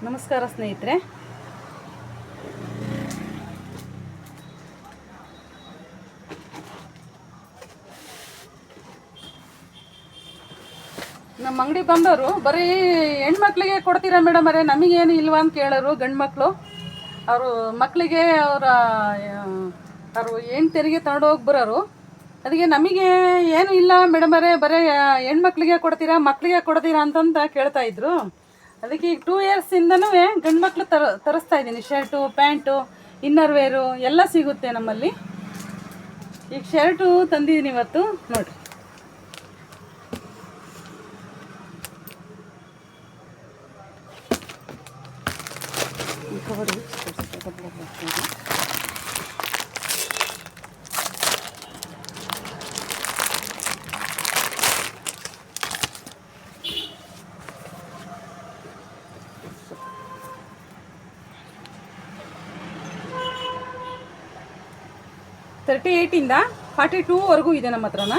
ನಮಸ್ಕಾರ ಸ್ನೇಹಿತರೆ. ನಮ್ಮ ಅಂಗಡಿ ಬಂದವರು ಬರೀ ಹೆಣ್ಮಕ್ಳಿಗೆ ಕೊಡ್ತೀರಾ ಮೇಡಮ್ ಅವರೇ, ನಮಗೇನು ಇಲ್ವಾ ಅಂತ ಕೇಳೋರು. ಗಂಡು ಮಕ್ಕಳು ಅವರು ಮಕ್ಕಳಿಗೆ ಅವರು ಹೆಣ್ತಿಯರಿಗೆ ತಗೊಂಡೋಗಿ ಬರೋರು. ಅದಕ್ಕೆ ನಮಗೆ ಏನು ಇಲ್ಲ ಮೇಡಮ್ ಅವರೇ, ಬರೀ ಹೆಣ್ಮಕ್ಳಿಗೆ ಕೊಡ್ತೀರಾ ಮಕ್ಕಳಿಗೆ ಕೊಡ್ತೀರಾ ಅಂತಂತ ಕೇಳ್ತಾ ಇದ್ರು. ಅದಕ್ಕೆ ಈಗ 2 ಇಯರ್ಸಿಂದನೂ ಗಂಡು ಮಕ್ಕಳು ತರಿಸ್ತಾ ಇದ್ದೀನಿ. ಶರ್ಟು, ಪ್ಯಾಂಟು, ಇನ್ನರ್ ವೇರು ಎಲ್ಲ ಸಿಗುತ್ತೆ ನಮ್ಮಲ್ಲಿ. ಈಗ ಶರ್ಟು ತಂದಿದ್ದೀನಿ ಇವತ್ತು ನೋಡಿರಿ. ಕವರು 38ಇಂದ 42ವರೆಗೂ ಇದೆ ನಮ್ಮ ಹತ್ರನ.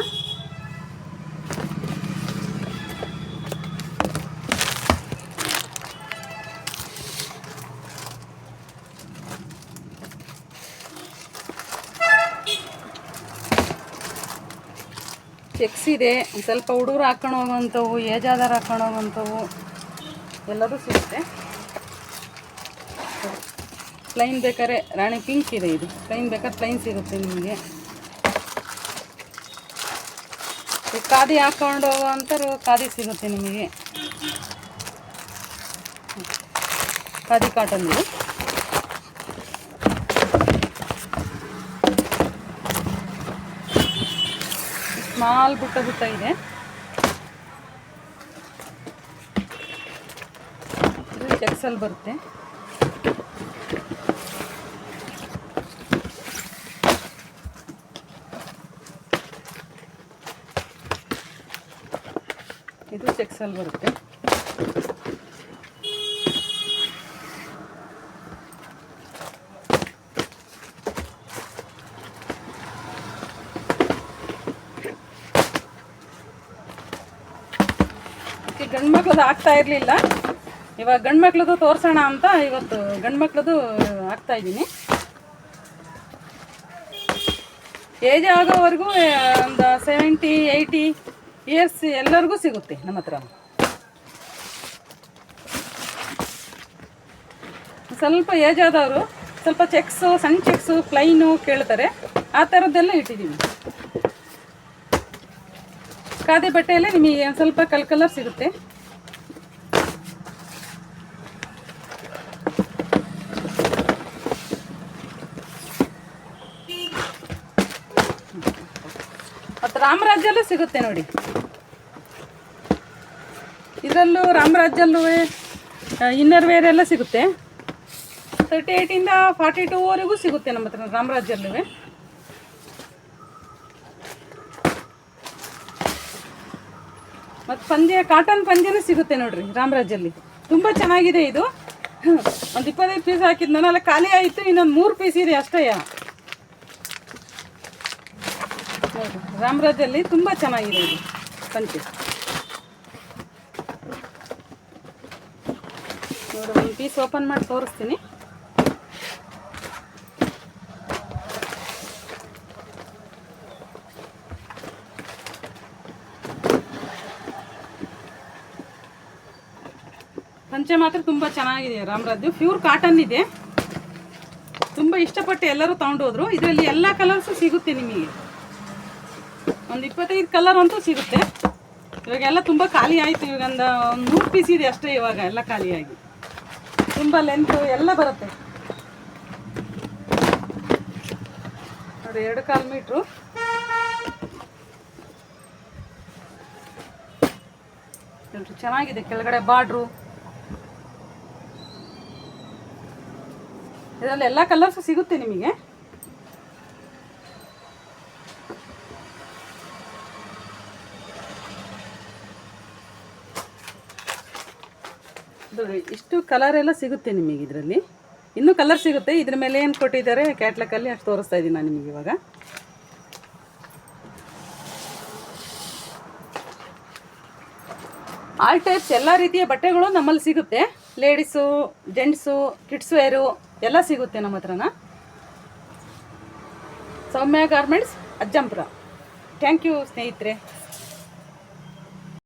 ಚೆಕ್ಸ್ ಇದೆ, ಸ್ವಲ್ಪ ಹುಡುಗರು ಹಾಕೊಂಡು ಹೋಗುವಂಥವು, ಏಜಾದಾರ ಹಾಕೊಂಡು ಹೋಗುವಂಥವು ಎಲ್ಲದೂ ಸಿಗುತ್ತೆ. ಪ್ಲೈನ್ ಬೇಕಾದ್ರೆ ರಾಣಿ ಪಿಂಕ್ ಇದೆ, ಇದು ಪ್ಲೈನ್ ಬೇಕಾದ್ರೆ ಪ್ಲೈನ್ ಸಿಗುತ್ತೆ ನಿಮಗೆ. ಖಾದಿ ಹಾಕೊಂಡು ಹೋಗುವಂಥವ್ರು ಖಾದಿ ಸಿಗುತ್ತೆ ನಿಮಗೆ. ಖಾದಿ ಕಾಟನ್ ಇದು. ಸ್ಮಾಲ್ ಬುಟ್ಟ ಇದೆ. ಇದು ಚೆಕ್ಸಲ್ಲಿ ಬರುತ್ತೆ. ಇದು ಚೆಕ್ಸಲ್ಲಿ ಬರುತ್ತೆ. ಗಂಡು ಮಕ್ಳದ್ದು ಆಗ್ತಾ ಇರಲಿಲ್ಲ, ಇವಾಗ ಗಂಡು ಮಕ್ಳದ್ದು ತೋರಿಸೋಣ ಅಂತ ಇವತ್ತು ಗಂಡು ಮಕ್ಳದ್ದು ಹಾಕ್ತಾ ಇದ್ದೀನಿ. ಏಜ್ ಆಗೋವರೆಗೂ ಒಂದು 70-80 ಇಯರ್ಸ್ ಎಲ್ಲರಿಗೂ ಸಿಗುತ್ತೆ ನಮ್ಮ ಹತ್ರ. ಸ್ವಲ್ಪ ಏಜ್ ಆದವರು ಸ್ವಲ್ಪ ಚೆಕ್ಸು, ಸಣ್ಣ ಚೆಕ್ಸು, ಪ್ಲೈನು ಕೇಳ್ತಾರೆ. ಆ ಥರದ್ದೆಲ್ಲ ಇಟ್ಟಿದ್ದೀವಿ. ಖಾದಿ ಬಟ್ಟೆಯಲ್ಲೇ ನಿಮಗೆ ಸ್ವಲ್ಪ ಕಲರ್ ಸಿಗುತ್ತೆ. ಮತ್ತು ರಾಮರಾಜ್ಯಲ್ಲೂ ಸಿಗುತ್ತೆ ನೋಡಿ. ಇದರಲ್ಲೂ ರಾಮರಾಜ್ಯಲ್ಲೂ ಇನ್ನರ್ ವೇರ್ ಎಲ್ಲ ಸಿಗುತ್ತೆ. 38ಇಂದ 42ವರೆಗೂ ಸಿಗುತ್ತೆ ನಮ್ಮ ಹತ್ರ ರಾಮರಾಜ್ಯಲ್ಲೂ. ಮತ್ತು ಪಂಜೆ, ಕಾಟನ್ ಪಂಜೆನೂ ಸಿಗುತ್ತೆ ನೋಡ್ರಿ ರಾಮರಾಜಲ್ಲಿ. ತುಂಬ ಚೆನ್ನಾಗಿದೆ ಇದು. ಒಂದು 25 ಪೀಸ್ ಹಾಕಿದ್ನಲ್ಲ, ಅಲ್ಲ ಖಾಲಿ ಆಯಿತು. ಇನ್ನೊಂದು 3 ಪೀಸ್ ಇದೆ ಅಷ್ಟೇ. ನೋಡಿರಿ ರಾಮರಾಜಲ್ಲಿ ತುಂಬ ಚೆನ್ನಾಗಿದೆ ಇದು ಪಂಚೆ. ನೋಡಿ ಒಂದು ಪೀಸ್ ಓಪನ್ ಮಾಡಿ ತೋರಿಸ್ತೀನಿ. ಪಂಚೆ ಮಾತ್ರ ತುಂಬ ಚೆನ್ನಾಗಿದೆ ರಾಮರಾಜು. ಪ್ಯೂರ್ ಕಾಟನ್ ಇದೆ. ತುಂಬ ಇಷ್ಟಪಟ್ಟು ಎಲ್ಲರೂ ತೊಗೊಂಡೋದ್ರು. ಇದರಲ್ಲಿ ಎಲ್ಲ ಕಲರ್ಸು ಸಿಗುತ್ತೆ ನಿಮಗೆ. ಒಂದು 25 ಕಲರ್ ಅಂತೂ ಸಿಗುತ್ತೆ. ಇವಾಗೆಲ್ಲ ತುಂಬ ಖಾಲಿ ಆಯಿತು. ಇವಾಗ ಒಂದು 3 ಪೀಸ್ ಇದೆ ಅಷ್ಟೇ ಇವಾಗ, ಎಲ್ಲ ಖಾಲಿಯಾಗಿ. ತುಂಬ ಲೆಂತು ಎಲ್ಲ ಬರುತ್ತೆ ನೋಡಿ. 2.25 ಮೀಟ್ರು. ಚೆನ್ನಾಗಿದೆ. ಕೆಳಗಡೆ ಬಾರ್ಡ್ರು. ಇದರಲ್ಲಿ ಎಲ್ಲ ಕಲರ್ಸು ಸಿಗುತ್ತೆ ನಿಮಗೆ. ಇಷ್ಟು ಕಲರ್ ಎಲ್ಲ ಸಿಗುತ್ತೆ ನಿಮಗೆ ಇದರಲ್ಲಿ. ಇನ್ನೂ ಕಲರ್ ಸಿಗುತ್ತೆ. ಇದ್ರ ಮೇಲೆ ಏನು ಕೊಟ್ಟಿದ್ದಾರೆ ಕ್ಯಾಟ್ಲಾಗಲ್ಲಿ ಅಷ್ಟು ತೋರಿಸ್ತಾ ಇದ್ದೀನಿ ನಾನು ನಿಮಗೆ ಇವಾಗ. ಆಲ್ ಟೈಪ್ಸ್ ಎಲ್ಲ ರೀತಿಯ ಬಟ್ಟೆಗಳು ನಮ್ಮಲ್ಲಿ ಸಿಗುತ್ತೆ. ಲೇಡೀಸು, ಜೆಂಟ್ಸು, ಕಿಡ್ಸ್ ವೇರು ಎಲ್ಲ ಸಿಗುತ್ತೆ ನಮ್ಮ ಹತ್ರನ. ಸೌಮ್ಯ ಗಾರ್ಮೆಂಟ್ಸ್, ಅಜ್ಜಂಪುರ. ಥ್ಯಾಂಕ್ ಯು ಸ್ನೇಹಿತರೆ.